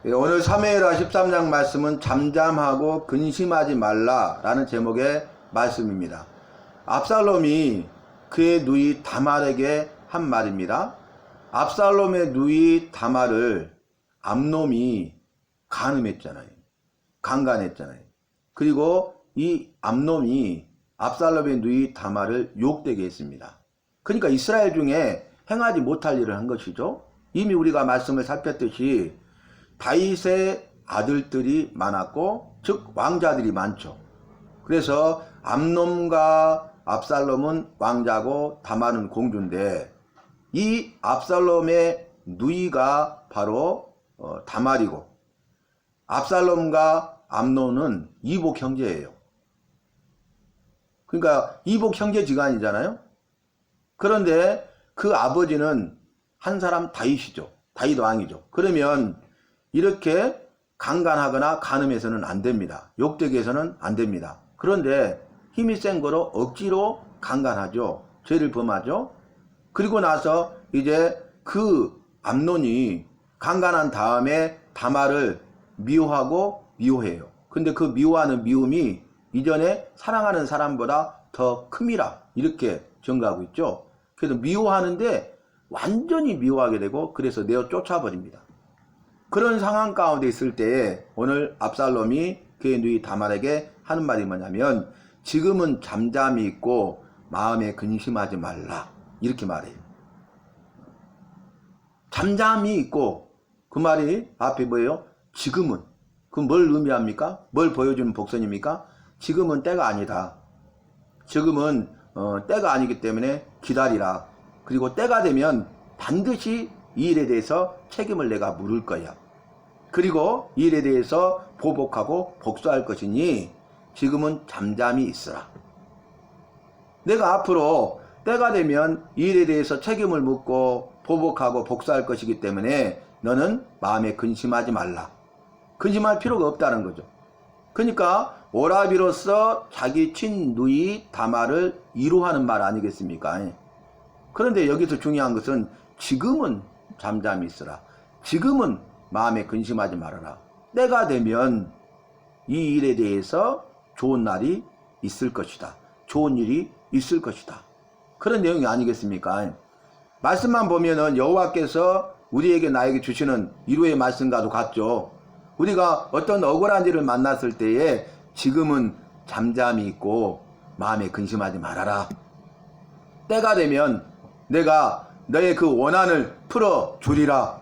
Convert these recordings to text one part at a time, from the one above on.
오늘 사무엘하 13장 말씀은 잠잠하고 근심하지 말라라는 제목의 말씀입니다. 압살롬이 그의 누이 다말에게 한 말입니다. 압살롬의 누이 다말을 암놈이 간음했잖아요. 강간했잖아요. 그리고 이 암놈이 압살롬의 누이 다말을 욕되게 했습니다. 그러니까 이스라엘 중에 행하지 못할 일을 한 것이죠. 이미 우리가 말씀을 살폈듯이 다윗의 아들들이 많았고 즉 왕자들이 많죠. 그래서 암놈과 압살롬은 왕자고 다말은 공주인데 이 압살롬의 누이가 바로 다말이고 압살롬과 암논은 이복 형제예요. 그러니까 이복 형제지간이잖아요. 그런데 그 아버지는 한 사람 다윗이죠. 다윗 왕이죠. 그러면 이렇게 강간하거나 간음해서는 안 됩니다. 욕되게 해서는 안 됩니다. 그런데 힘이 센 거로 억지로 강간하죠. 죄를 범하죠. 그리고 나서 이제 그 암논이 강간한 다음에 다말을 미워하고 미워해요. 근데 그 미워하는 미움이 이전에 사랑하는 사람보다 더 큼이라 이렇게 증가하고 있죠. 그래서 미워하는데 완전히 미워하게 되고 그래서 내어 쫓아버립니다. 그런 상황 가운데 있을 때에 오늘 압살롬이 그의 누이 다말에게 하는 말이 뭐냐면 지금은 잠잠히 있고 마음에 근심하지 말라 이렇게 말해요. 잠잠히 있고 그 말이 앞에 뭐예요? 지금은. 그럼 뭘 의미합니까? 뭘 보여주는 복선입니까? 지금은 때가 아니다. 지금은 때가 아니기 때문에 기다리라. 그리고 때가 되면 반드시 이 일에 대해서 책임을 내가 물을 거야. 그리고 이 일에 대해서 보복하고 복수할 것이니 지금은 잠잠히 있으라. 내가 앞으로 때가 되면 이 일에 대해서 책임을 묻고 보복하고 복수할 것이기 때문에 너는 마음에 근심하지 말라. 근심할 필요가 없다는 거죠. 그러니까 오라비로서 자기 친누이 다말을 위로하는 말 아니겠습니까? 그런데 여기서 중요한 것은 지금은 잠잠히 있으라. 지금은 마음에 근심하지 말아라. 때가 되면 이 일에 대해서 좋은 날이 있을 것이다. 좋은 일이 있을 것이다. 그런 내용이 아니겠습니까? 말씀만 보면은 여호와께서 우리에게 나에게 주시는 위로의 말씀과도 같죠. 우리가 어떤 억울한 일을 만났을 때에 지금은 잠잠히 있고 마음에 근심하지 말아라. 때가 되면 내가 너의 그 원한을 풀어주리라.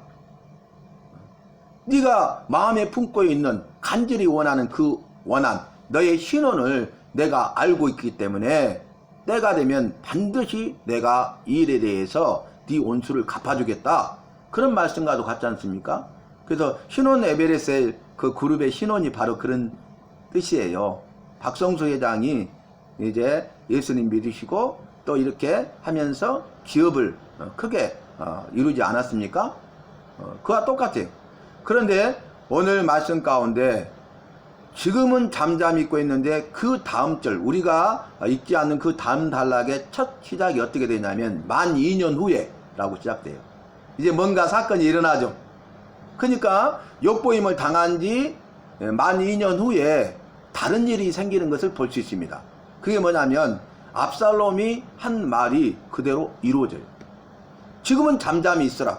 네가 마음에 품고 있는 간절히 원하는 그 원한, 너의 신원을 내가 알고 있기 때문에 때가 되면 반드시 내가 이 일에 대해서 네 원수를 갚아주겠다. 그런 말씀과도 같지 않습니까? 그래서 신혼 에베레셀 그 그룹의 신혼이 바로 그런 뜻이에요. 박성수 회장이 이제 예수님 믿으시고 또 이렇게 하면서 기업을 크게 이루지 않았습니까? 그와 똑같아요. 그런데 오늘 말씀 가운데 지금은 잠잠히 있고 있는데 그 다음 절 우리가 읽지 않는 그 다음 단락의 첫 시작이 어떻게 되냐면 만 2년 후에 라고 시작돼요. 이제 뭔가 사건이 일어나죠. 그러니까 욕보임을 당한 지 만 2년 후에 다른 일이 생기는 것을 볼 수 있습니다. 그게 뭐냐면 압살롬이 한 말이 그대로 이루어져요. 지금은 잠잠히 있으라.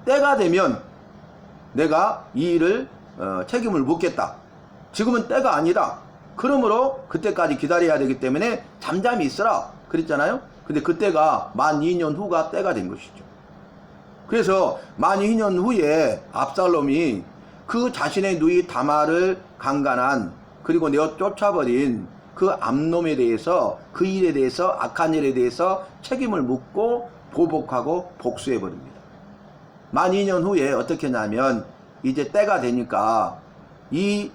때가 되면 내가 이 일을 책임을 묻겠다. 지금은 때가 아니다. 그러므로 그때까지 기다려야 되기 때문에 잠잠히 있으라 그랬잖아요. 근데 그때가 만 2년 후가 때가 된 것이죠. 그래서 만 2년 후에 압살롬이 그 자신의 누이 다말을 강간한 그리고 내어 쫓아버린 그 암놈에 대해서 그 일에 대해서 악한 일에 대해서 책임을 묻고 보복하고 복수해버립니다. 만 2년 후에 어떻게 하냐면 이제 때가 되니까 이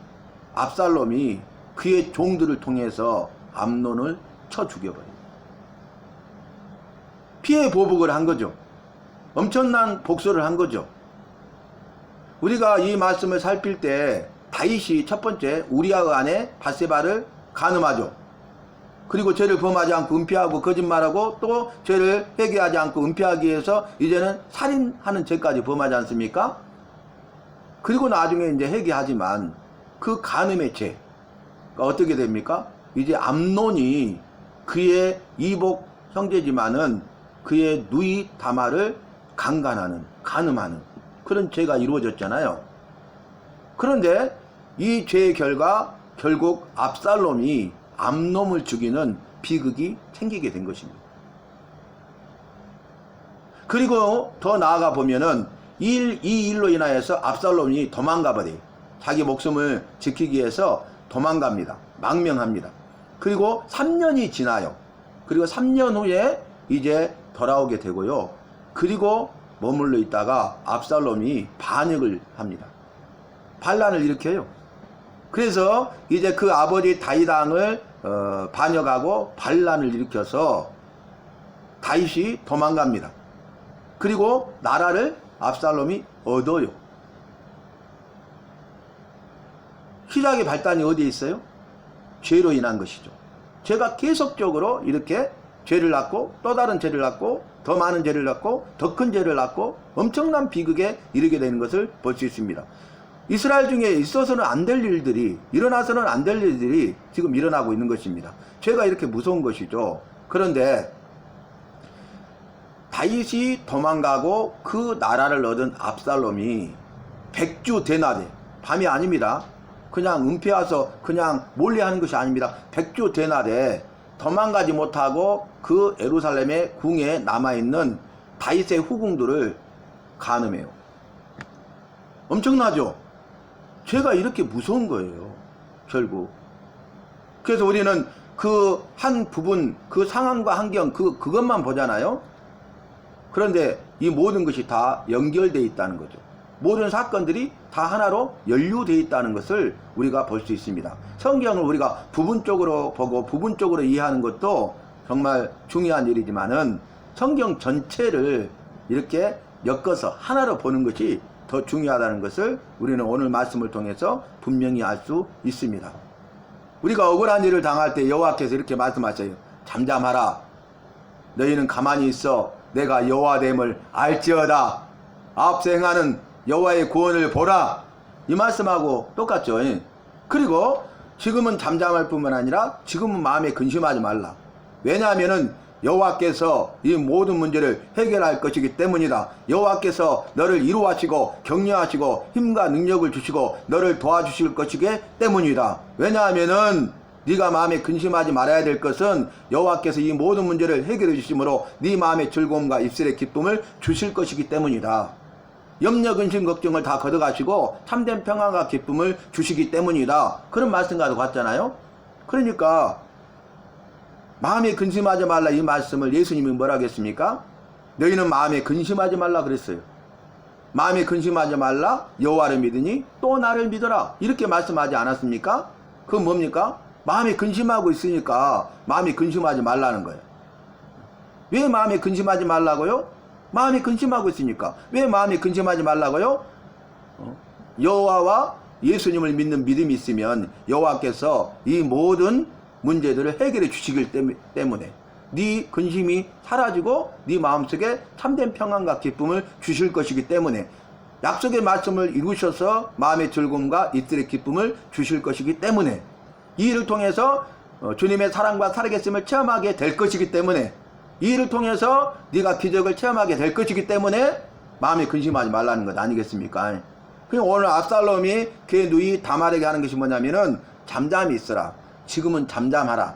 압살롬이 그의 종들을 통해서 암논을 쳐 죽여버립니다. 피해 보복을 한 거죠. 엄청난 복수를 한 거죠. 우리가 이 말씀을 살필 때 다윗이 첫 번째 우리아의 아내 밧세바를 간음하죠. 그리고 죄를 범하지 않고 은폐하고 거짓말하고 또 죄를 회개하지 않고 은폐하기 위해서 이제는 살인하는 죄까지 범하지 않습니까? 그리고 나중에 이제 회개하지만 그 간음의 죄가 어떻게 됩니까? 이제 암논이 그의 이복 형제지만은 그의 누이 다말을 강간하는, 간음하는 그런 죄가 이루어졌잖아요. 그런데 이 죄의 결과 결국 압살롬이 암논을 죽이는 비극이 생기게 된 것입니다. 그리고 더 나아가 보면은 이 일로 인하여서 압살롬이 도망가 버려요. 자기 목숨을 지키기 위해서 도망갑니다. 망명합니다. 그리고 3년이 지나요. 그리고 3년 후에 이제 돌아오게 되고요. 그리고 머물러 있다가 압살롬이 반역을 합니다. 반란을 일으켜요. 그래서 이제 그 아버지 다윗 왕을 반역하고 반란을 일으켜서 다윗이 도망갑니다. 그리고 나라를 압살롬이 얻어요. 시작의 발단이 어디에 있어요? 죄로 인한 것이죠. 죄가 계속적으로 이렇게 죄를 낳고 또 다른 죄를 낳고 더 많은 죄를 낳고 더 큰 죄를 낳고 엄청난 비극에 이르게 되는 것을 볼 수 있습니다. 이스라엘 중에 있어서는 안 될 일들이, 일어나서는 안 될 일들이 지금 일어나고 있는 것입니다. 죄가 이렇게 무서운 것이죠. 그런데 다윗이 도망가고 그 나라를 얻은 압살롬이 백주 대낮에, 밤이 아닙니다. 그냥 은폐와서 그냥 몰래 하는 것이 아닙니다. 백주 대낮에 도망가지 못하고 그 예루살렘의 궁에 남아있는 다윗의 후궁들을 간음해요. 엄청나죠? 죄가 이렇게 무서운 거예요. 결국. 그래서 우리는 그 한 부분, 그 상황과 환경, 그것만 보잖아요. 그런데 이 모든 것이 다 연결되어 있다는 거죠. 모든 사건들이 다 하나로 연루되어 있다는 것을 우리가 볼 수 있습니다. 성경을 우리가 부분적으로 보고 부분적으로 이해하는 것도 정말 중요한 일이지만은 성경 전체를 이렇게 엮어서 하나로 보는 것이 더 중요하다는 것을 우리는 오늘 말씀을 통해서 분명히 알 수 있습니다. 우리가 억울한 일을 당할 때 여호와께서 이렇게 말씀하셔요. 잠잠하라. 너희는 가만히 있어. 내가 여호와됨을 알지어다. 앞서 행하는 여호와의 구원을 보라. 이 말씀하고 똑같죠. 그리고 지금은 잠잠할 뿐만 아니라 지금은 마음에 근심하지 말라. 왜냐하면은 여호와께서 이 모든 문제를 해결할 것이기 때문이다. 여호와께서 너를 이루하시고 격려하시고 힘과 능력을 주시고 너를 도와주실 것이기 때문이다. 왜냐하면은 네가 마음에 근심하지 말아야 될 것은 여호와께서 이 모든 문제를 해결해 주심으로 네 마음의 즐거움과 입술의 기쁨을 주실 것이기 때문이다. 염려, 근심, 걱정을 다 걷어가시고 참된 평안과 기쁨을 주시기 때문이다. 그런 말씀과도 같잖아요. 그러니까 마음에 근심하지 말라 이 말씀을 예수님이 뭐라 하겠습니까? 너희는 마음에 근심하지 말라 그랬어요. 마음에 근심하지 말라 여호와를 믿으니 또 나를 믿어라. 이렇게 말씀하지 않았습니까? 그건 뭡니까? 마음에 근심하고 있으니까 마음에 근심하지 말라는 거예요. 왜 마음에 근심하지 말라고요? 마음에 근심하고 있으니까. 왜 마음에 근심하지 말라고요? 여호와와 예수님을 믿는 믿음이 있으면 여호와께서 이 모든 문제들을 해결해 주시기 때문에 네 근심이 사라지고 네 마음속에 참된 평안과 기쁨을 주실 것이기 때문에 약속의 말씀을 이루셔서 마음의 즐거움과 입술의 기쁨을 주실 것이기 때문에 이 일을 통해서 주님의 사랑과 살아계심을 체험하게 될 것이기 때문에 이 일을 통해서 네가 기적을 체험하게 될 것이기 때문에 마음에 근심하지 말라는 것 아니겠습니까? 그냥 오늘 압살롬이 그의 누이 다말에게 하는 것이 뭐냐면은 잠잠히 있어라. 지금은 잠잠하라.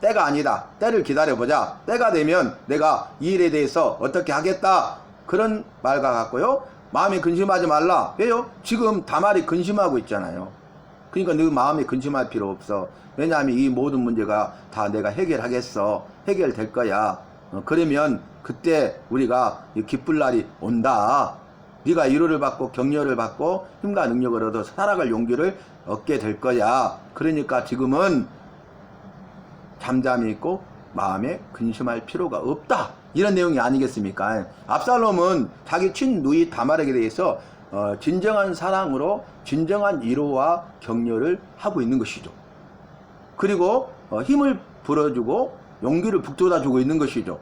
때가 아니다. 때를 기다려보자. 때가 되면 내가 이 일에 대해서 어떻게 하겠다. 그런 말과 같고요. 마음에 근심하지 말라. 왜요? 지금 다말이 근심하고 있잖아요. 그러니까 너 마음에 근심할 필요 없어. 왜냐하면 이 모든 문제가 다 내가 해결하겠어. 해결될 거야. 그러면 그때 우리가 기쁠 날이 온다. 네가 위로를 받고 격려를 받고 힘과 능력을 얻어 살아갈 용기를 얻게 될 거야. 그러니까 지금은 잠잠히 있고 마음에 근심할 필요가 없다. 이런 내용이 아니겠습니까? 압살롬은 자기 친누이 다말에게 대해서 진정한 사랑으로 진정한 위로와 격려를 하고 있는 것이죠. 그리고 힘을 불어주고 용기를 북돋아주고 있는 것이죠.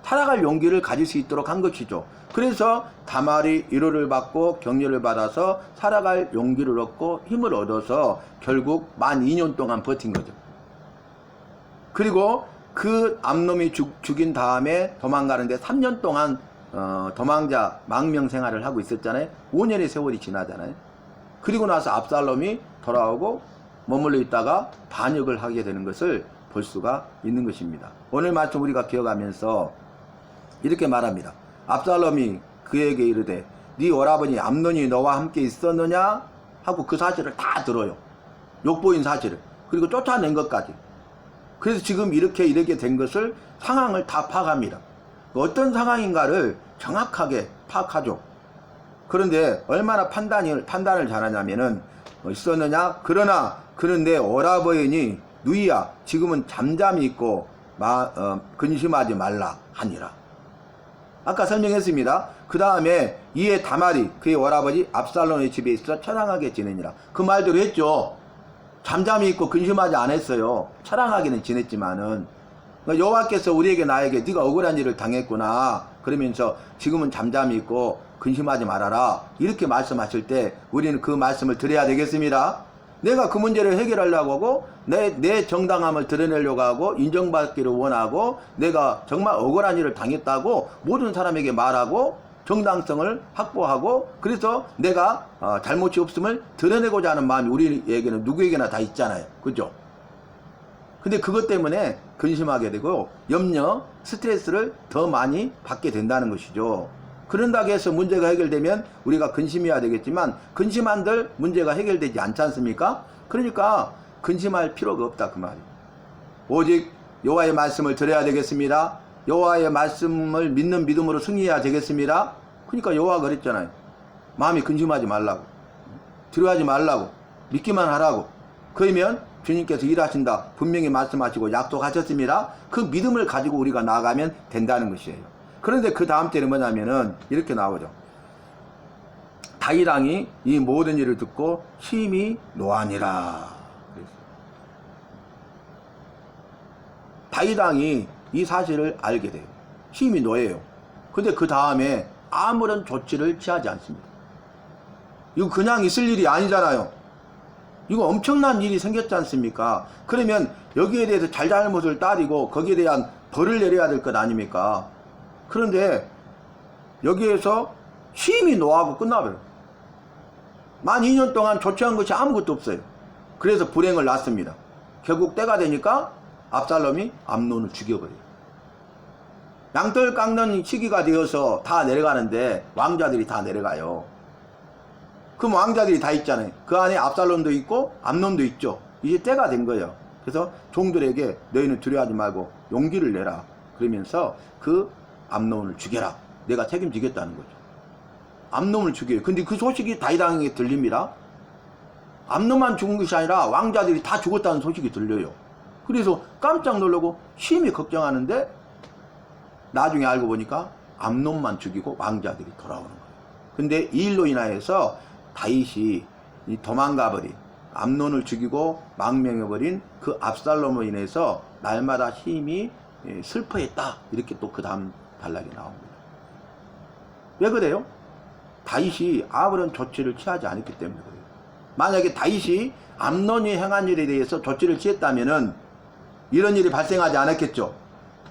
살아갈 용기를 가질 수 있도록 한 것이죠. 그래서 다말이 위로를 받고 격려를 받아서 살아갈 용기를 얻고 힘을 얻어서 결국 만 2년 동안 버틴 거죠. 그리고 그 암놈이 죽인 다음에 도망가는데 3년 동안 도망자 망명 생활을 하고 있었잖아요. 5년의 세월이 지나잖아요. 그리고 나서 압살롬이 돌아오고 머물러 있다가 반역을 하게 되는 것을 볼 수가 있는 것입니다. 오늘 말씀 우리가 기억하면서 이렇게 말합니다. 압살롬이 그에게 이르되 네 오라버니 암논이 너와 함께 있었느냐 하고 그 사실을 다 들어요. 욕보인 사실을. 그리고 쫓아낸 것까지. 그래서 지금 이렇게 된 것을 상황을 다 파악합니다. 어떤 상황인가를 정확하게 파악하죠. 그런데 얼마나 판단을 잘하냐면은 있었느냐? 그러나 그런데 오라버니 누이야 지금은 잠잠히 있고 근심하지 말라 하니라. 아까 설명했습니다. 그 다음에 이에 다말이 그의 오라버지 압살롬의 집에 있어 처량하게 지내니라. 그 말대로 했죠. 잠잠히 있고 근심하지 않았어요. 처량하게는 지냈지만은 여호와께서 우리에게 나에게 네가 억울한 일을 당했구나 그러면서 지금은 잠잠히 있고 근심하지 말아라 이렇게 말씀하실 때 우리는 그 말씀을 드려야 되겠습니다. 내가 그 문제를 해결하려고 하고 내 정당함을 드러내려고 하고 인정받기를 원하고 내가 정말 억울한 일을 당했다고 모든 사람에게 말하고 정당성을 확보하고 그래서 내가 잘못이 없음을 드러내고자 하는 마음이 우리에게는 누구에게나 다 있잖아요. 그죠? 근데 그것 때문에 근심하게 되고 염려, 스트레스를 더 많이 받게 된다는 것이죠. 그런다고 해서 문제가 해결되면 우리가 근심해야 되겠지만 근심한들 문제가 해결되지 않지 않습니까? 그러니까 근심할 필요가 없다 그 말이에요. 오직 여호와의 말씀을 들어야 되겠습니다. 여호와의 말씀을 믿는 믿음으로 승리해야 되겠습니다. 그러니까 여호와가 그랬잖아요. 마음이 근심하지 말라고, 두려워하지 말라고, 믿기만 하라고. 그러면 주님께서 일하신다 분명히 말씀하시고 약속하셨습니다. 그 믿음을 가지고 우리가 나아가면 된다는 것이에요. 그런데 그 다음 때는 뭐냐면은 이렇게 나오죠. 다윗 왕이 이 모든 일을 듣고 심히 노하니라. 다윗 왕이 이 사실을 알게 돼요. 심히 노해요. 근데 그 다음에 아무런 조치를 취하지 않습니다. 이거 그냥 있을 일이 아니잖아요. 이거 엄청난 일이 생겼지 않습니까? 그러면 여기에 대해서 잘잘못을 따지고 거기에 대한 벌을 내려야 될 것 아닙니까? 그런데 여기에서 심히 노하고 끝나버려요. 만 2년 동안 조치한 것이 아무것도 없어요. 그래서 불행을 낳습니다. 결국 때가 되니까 압살롬이 암논을 죽여버려요. 양털 깎는 시기가 되어서 다 내려가는데 왕자들이 다 내려가요. 그럼 왕자들이 다 있잖아요. 그 안에 압살롬도 있고 암논도 있죠. 이제 때가 된 거예요. 그래서 종들에게 너희는 두려워하지 말고 용기를 내라. 그러면서 그 암논을 죽여라. 내가 책임지겠다는 거죠. 암논을 죽여요. 근데 그 소식이 다윗 왕에게 들립니다. 암논만 죽은 것이 아니라 왕자들이 다 죽었다는 소식이 들려요. 그래서 깜짝 놀라고 심히 걱정하는데 나중에 알고 보니까 암논만 죽이고 왕자들이 돌아오는 거예요. 근데 이 일로 인하여서 다윗이 도망가버린 암논을 죽이고 망명해버린 그 압살롬으로 인해서 날마다 심히 슬퍼했다. 이렇게 또 그 다음 단락이 나옵니다. 왜 그래요? 다윗이 아무런 조치를 취하지 않았기 때문에 그래요. 만약에 다윗이 암논이 행한 일에 대해서 조치를 취했다면은 이런 일이 발생하지 않았겠죠.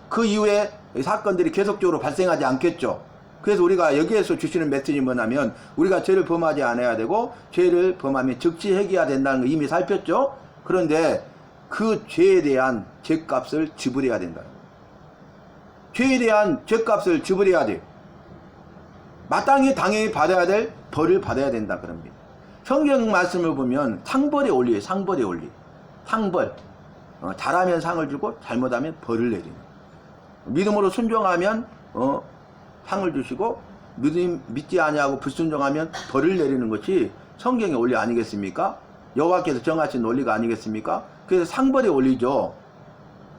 그 이후에 사건들이 계속적으로 발생하지 않겠죠. 그래서 우리가 여기에서 주시는 메시지 뭐냐면 우리가 죄를 범하지 않아야 되고 죄를 범하면 즉시 회개해야 된다는 거 이미 살폈죠. 그런데 그 죄에 대한 죄값을 지불해야 된다. 죄에 대한 죄값을 지불해야 돼요. 마땅히 당연히 받아야 될 벌을 받아야 된다 그럽니다. 성경 말씀을 보면 상벌의 원리예요. 상벌의 원리. 상벌. 잘하면 상을 주고 잘못하면 벌을 내리는. 믿음으로 순종하면 상을 주시고 믿지 아니하고 불순종하면 벌을 내리는 것이 성경의 원리 아니겠습니까? 여호와께서 정하신 논리가 아니겠습니까? 그래서 상벌의 원리죠.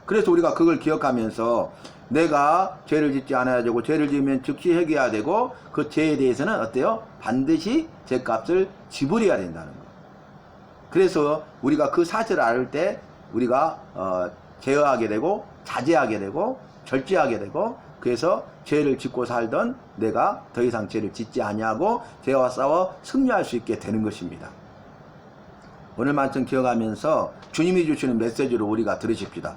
그래서 우리가 그걸 기억하면서 내가 죄를 짓지 않아야 되고 죄를 지으면 즉시 회개해야 되고 그 죄에 대해서는 어때요? 반드시 죄값을 지불해야 된다는 거. 그래서 우리가 그 사실을 알 때 우리가 제어하게 되고 자제하게 되고 절제하게 되고 그래서 죄를 짓고 살던 내가 더 이상 죄를 짓지 아니하고 죄와 싸워 승리할 수 있게 되는 것입니다. 오늘 말씀 기억하면서 주님이 주시는 메시지를 우리가 들으십시다.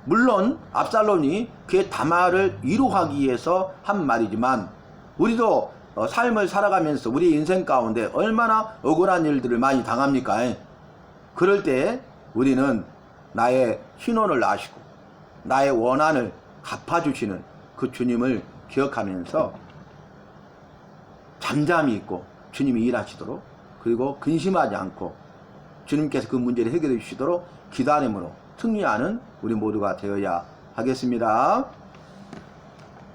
물론 압살롬이 그의 담화를 위로하기 위해서 한 말이지만 우리도 삶을 살아가면서 우리 인생 가운데 얼마나 억울한 일들을 많이 당합니까? 그럴 때 우리는 나의 신원을 아시고 나의 원한을 갚아주시는 그 주님을 기억하면서 잠잠히 있고 주님이 일하시도록, 그리고 근심하지 않고 주님께서 그 문제를 해결해 주시도록 기도함으로 승리하는 우리 모두가 되어야 하겠습니다.